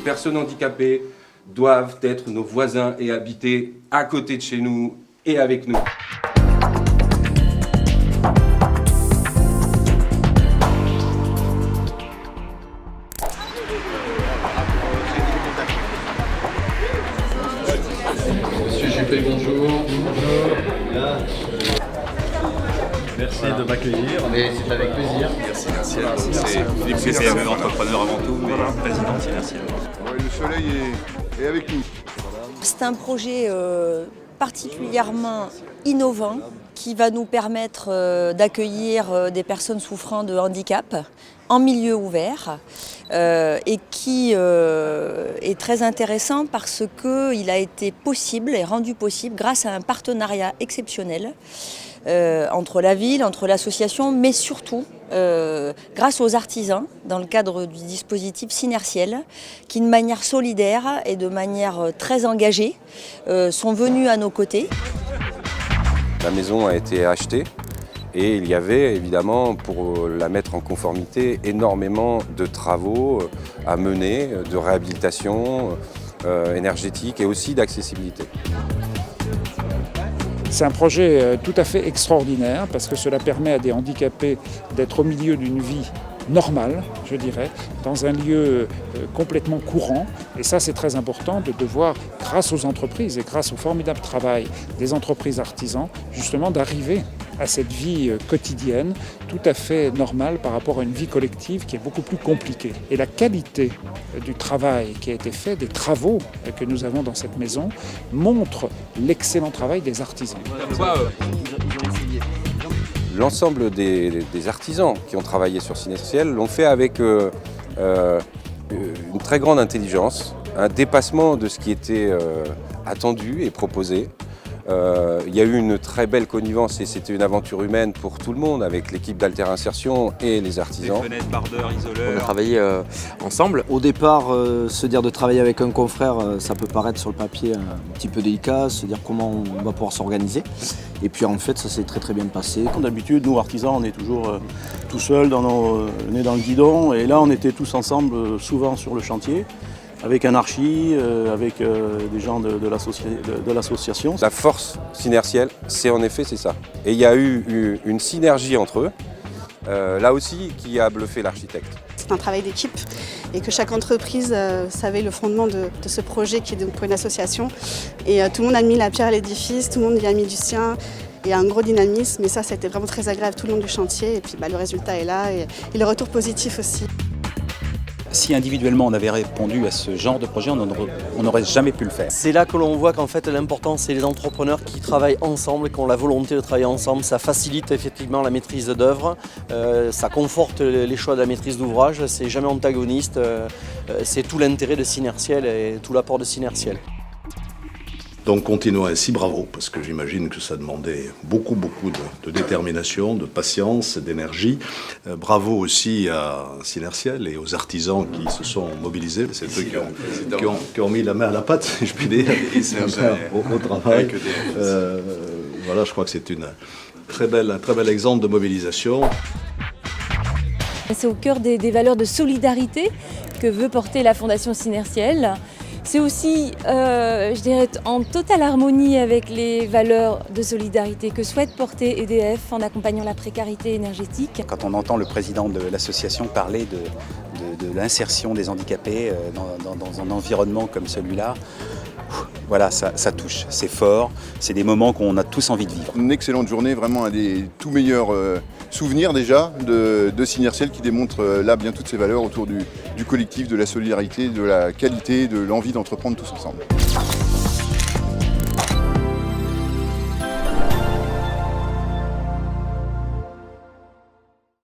personnes handicapées doivent être nos voisins et habiter à côté de chez nous et avec nous. Monsieur Juppé, bonjour. Merci de m'accueillir. Mais c'est avec plaisir. Merci. C'est Philippe PPME, entrepreneur avant tout, mais président de Synertiel. Le soleil est avec nous. C'est un projet particulièrement innovant qui va nous permettre d'accueillir des personnes souffrant de handicap en milieu ouvert et qui est très intéressant parce qu'il a été possible et rendu possible grâce à un partenariat exceptionnel entre la ville, entre l'association, mais surtout grâce aux artisans dans le cadre du dispositif Synertiel qui, de manière solidaire et de manière très engagée, sont venus à nos côtés. La maison a été achetée et il y avait évidemment, pour la mettre en conformité, énormément de travaux à mener, de réhabilitation énergétique et aussi d'accessibilité. C'est un projet tout à fait extraordinaire parce que cela permet à des handicapés d'être au milieu d'une vie normale, je dirais, dans un lieu complètement courant. Et ça, c'est très important de devoir, grâce aux entreprises et grâce au formidable travail des entreprises artisans, justement d'arriver à cette vie quotidienne tout à fait normale par rapport à une vie collective qui est beaucoup plus compliquée. Et la qualité du travail qui a été fait, des travaux que nous avons dans cette maison, montre l'excellent travail des artisans. L'ensemble des artisans qui ont travaillé sur Synertiel l'ont fait avec une très grande intelligence, un dépassement de ce qui était attendu et proposé. Il y a eu une très belle connivence et c'était une aventure humaine pour tout le monde avec l'équipe d'Alter Insertion et les artisans. Des fenêtres, bardeurs, isoleurs. On a travaillé ensemble. Au départ, se dire de travailler avec un confrère, ça peut paraître sur le papier un petit peu délicat, se dire comment on va pouvoir s'organiser. Et puis en fait, ça s'est très très bien passé. D'habitude, nous artisans, on est toujours tout seuls, nez dans le guidon. Et là, on était tous ensemble, souvent sur le chantier, avec un archi, avec des gens de l'association. La force Synertiel, c'est en effet c'est ça. Et il y a eu une synergie entre eux, là aussi, qui a bluffé l'architecte. C'est un travail d'équipe et que chaque entreprise savait le fondement de ce projet qui est donc pour une association. Et tout le monde a mis la pierre à l'édifice, tout le monde y a mis du sien. Il y a un gros dynamisme et ça a été vraiment très agréable tout le long du chantier. Et puis le résultat est là et le retour positif aussi. Si individuellement on avait répondu à ce genre de projet, on n'aurait jamais pu le faire. C'est là que l'on voit qu'en fait l'important c'est les entrepreneurs qui travaillent ensemble et qui ont la volonté de travailler ensemble. Ça facilite effectivement la maîtrise d'œuvre, ça conforte les choix de la maîtrise d'ouvrage, c'est jamais antagoniste, c'est tout l'intérêt de Synertiel et tout l'apport de Synertiel. Donc continuons ainsi, bravo, parce que j'imagine que ça demandait beaucoup de détermination, de patience, d'énergie. Bravo aussi à Synertiel et aux artisans qui se sont mobilisés, c'est eux qui ont mis la main à la pâte, si je puis dire, au travail. Voilà, je crois que c'est un très bel exemple de mobilisation. C'est au cœur des valeurs de solidarité que veut porter la Fondation Synertiel. C'est aussi, je dirais, en totale harmonie avec les valeurs de solidarité que souhaite porter EDF en accompagnant la précarité énergétique. Quand on entend le président de l'association parler de l'insertion des handicapés dans un environnement comme celui-là, voilà, ça touche, c'est fort, c'est des moments qu'on a tous envie de vivre. Une excellente journée, vraiment un des tout meilleurs souvenirs déjà de Synertiel qui démontre là bien toutes ses valeurs autour du collectif, de la solidarité, de la qualité, de l'envie d'entreprendre tous ensemble.